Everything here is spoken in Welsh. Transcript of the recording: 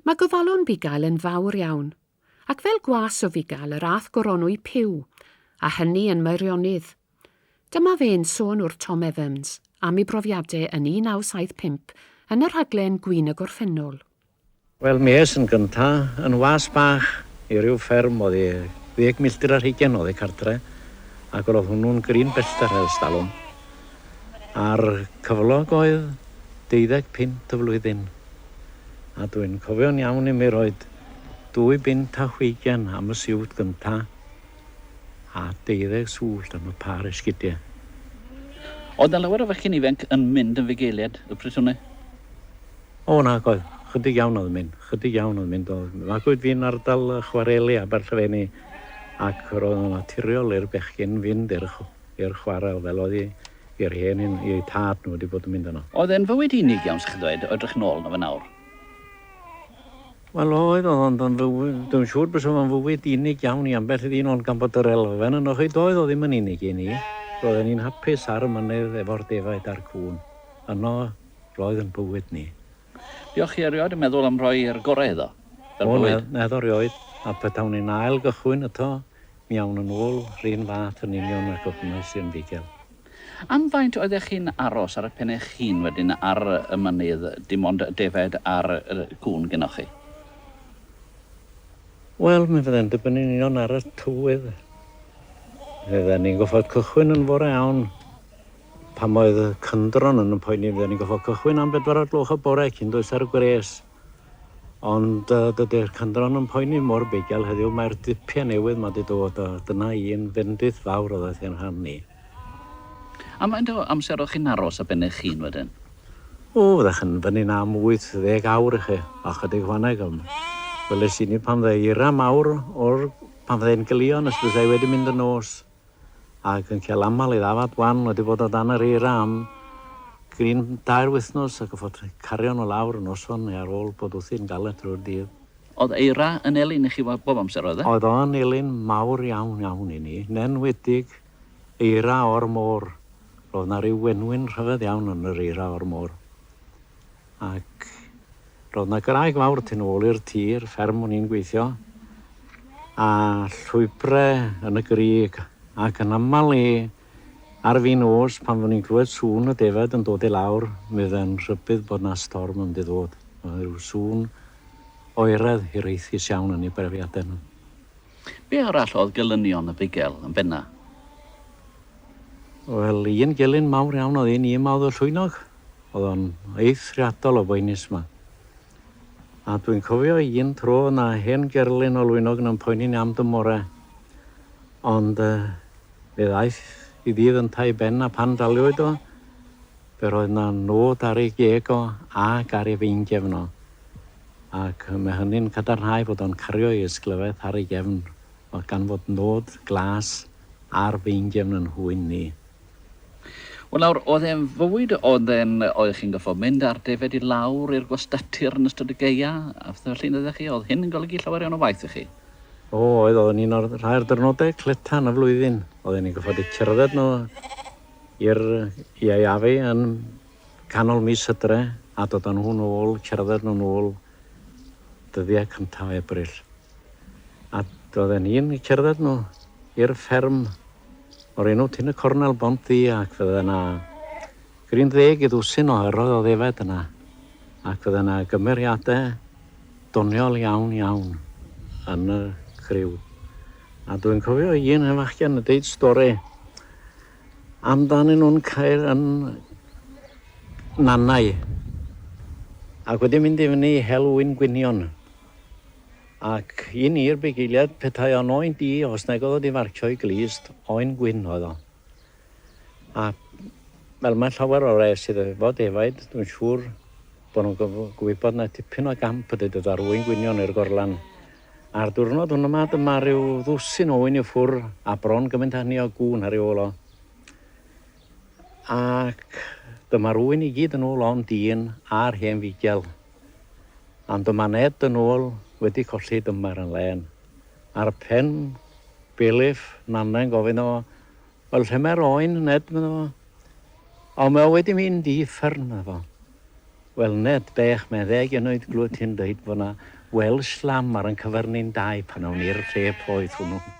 Mae gofalon bugail yn fawr iawn, ac fel gwas o fugail yr ath goronwy piw, a hynny yn meirionydd. Dyma fe'n sôn wrth Tom Evans am ei brofiadau yn 1975 yn y rhaglen Gwyn y Gorffennol. Wel, mes yn gyntaf yn was bach i ryw fferm oedd 10 milltir ar 20 oedd cartre, ac oedd hwnnw'n grin bellter ers dalwm. A'r cyflog oedd 25 y flwyddyn. A dwi'n cofio'n iawn i mi roed 2.20 am y siwt gyntaf a 12 swllt am y par esgidiau. Oedd na lawer o fechyn ifanc yn mynd yn fugeiliad y Prytwnau? O na, oedd. Chydig iawn oedd mynd. Mae gwyd fi'n ardal chwareli a Barllefenni ac roedd yn naturiol i'r bechgyn fynd i'r chwarel fel oedd i'r hen i'r tad nhw wedi bod yn mynd yno. Oedd e'n fywyd unig iawn, sy'ch dweud, o edrych nôl na fe nawr? Wel oedd o'n fywyd, dwi'n siŵr bys o'n fywyd unig iawn i ambell ddyn o'n gan bod yr elfen yno chi doedd o ddim yn unig i ni. Roedden ni'n hapus ar y mynydd efo'r defaid a'r cwn. Yno roedd yn bywyd ni. Diolch i erioed yn meddwl am roi'r gorau iddo? O, neddo rioed. A petawn ni'n ail gychwyn eto, mi awn yn ôl, rhan fath yn union ac hwnnw sy'n figel. Am faint oeddech chi'n aros ar y pennau chi'n wedyn ar y mynydd, dim ond defaid ar y cwn gynnwch chi? Wel, mi fydde'n dibynnu'n union ar y tywydd. Fydden ni'n goffod cychwyn yn fore iawn. Pam oedd y cyndron yn y poeni, fydden ni'n goffod cychwyn am 4 o'r gloch y bore cyn does ar y gres. Ond dydy'r cyndron yn poeni mor bigel heddiw, mae'r dipia newydd mae wedi dod o dyna un fendith fawr o ddaeth i'n rhan ni. A mae'n amser o'ch chi'n aros a bennau chi'n wedyn? O, fyddech yn fyny'n am 8-10 awr i chi, a chydig chwaneg am. Weles i ni pan fydde eira mawr o'r pan fydde'n gilion ys byddai wedi mynd yn nos. Ac yn cael aml i ddafad wan wedi bod o dan yr eira am grin 2 wythnos ac oedd carion o lawr yn noson neu ar ôl bod wrthi'n galed drwy'r dydd. Oedd eira yn elin i chi bob amser oedd e? Oedd o'n elin mawr iawn i ni. Nenwedig eira o'r môr. Roedd na ryw wenwyn rhyfedd iawn yn yr eira o'r môr. Ac roedd na graig fawr tu nôl i'r tir, fferm o'n i'n gweithio. A llwybrau yn y grig. Ac yn aml ar fin os pan fod ni'n clywed sŵn y defaid yn dod i lawr, mi fydde'n rhybydd bod na storm yn ddod. Oedd rhyw sŵn oeredd hiraethus iawn yn ei brefiadau nhw. Be arall oedd gelynion y bigel yn benna? Wel, un gelyn mawr iawn oedd un oedd y llwynog. Oedd o'n eithriadol o boenus yma. A dwi'n cofio un tro na hen gerlun o lwynog yn poeni'n am dymore. Ond fe ddaeth i ddydd yn tai ben a pan daliwyd o, fe roedd na nod ar ei geg o ac ar ei feingefn o. Ac mae hynny'n cadarnhau bod o'n cario ei ysglyfaeth ar ei gefn, gan fod nod glas ar feingefn yn hwyn ni. Wel nawr, oedd e'n fywyd oedd chi'n goffo mynd ar defed i lawr i'r gwastatur yn ystod y geia, a felly ydych chi, oedd hyn yn golygu llawer iawn o waith i chi? O, oedd ni'n o'r rhai'r dyrnodau cletan y flwyddyn. Oedden ni'n goffod i cerdded nhw i'r Iaiafi yn canol mis Hydre a dod â nhw nôl, cerdded nhw nôl dyddiau cyntaf Ebrill. A oedden ni'n cerdded nhw i'r fferm o'r enw Tyn y Cornel Bonti ac fydde yna grin 10 i ddwsyn o hyroedd o ddefed yna. Ac fydde yna gymeriadau doniol iawn yn y criw. A dwi'n cofio un efallai'n deud stori amdanyn nhw'n cael yn Nannau. Ac wedi mynd i fyny i hel Wyn Gwynion. Ac un i'r bugeiliad petai o'n oen di os nag oedd wedi farcio i glist, oen gwyn oedd o. A fel mae llawer o res sydd efo defaid, dwi'n siŵr bod nhw'n gwybod na tipyn o gamp ydy dod ar Wyn Gwynion i'r gorlan. A'r diwrnod hwnnw yma, dyma ryw ddwsyn o wyn i ffwr a bron gymaint hynny o gŵn ar ei ôl o. Ac dyma'r wyn i gyd yn ôl o'n dyn a'r hen figel. Ond dyma Ned yn ôl wedi colli dymar yn len. A'r pen Beliff Nanna'n gofyn o, wel lle mae'r oen Ned, medda fo. O, mae o wedi mynd i uffern, medda fo. Wel, nid bech me ddeg yn oed glwyd hi'n dweud bod yna Welsh lamb ar yn cyfyrnu'n dau pan awn ni'r lle poeth hwnnw.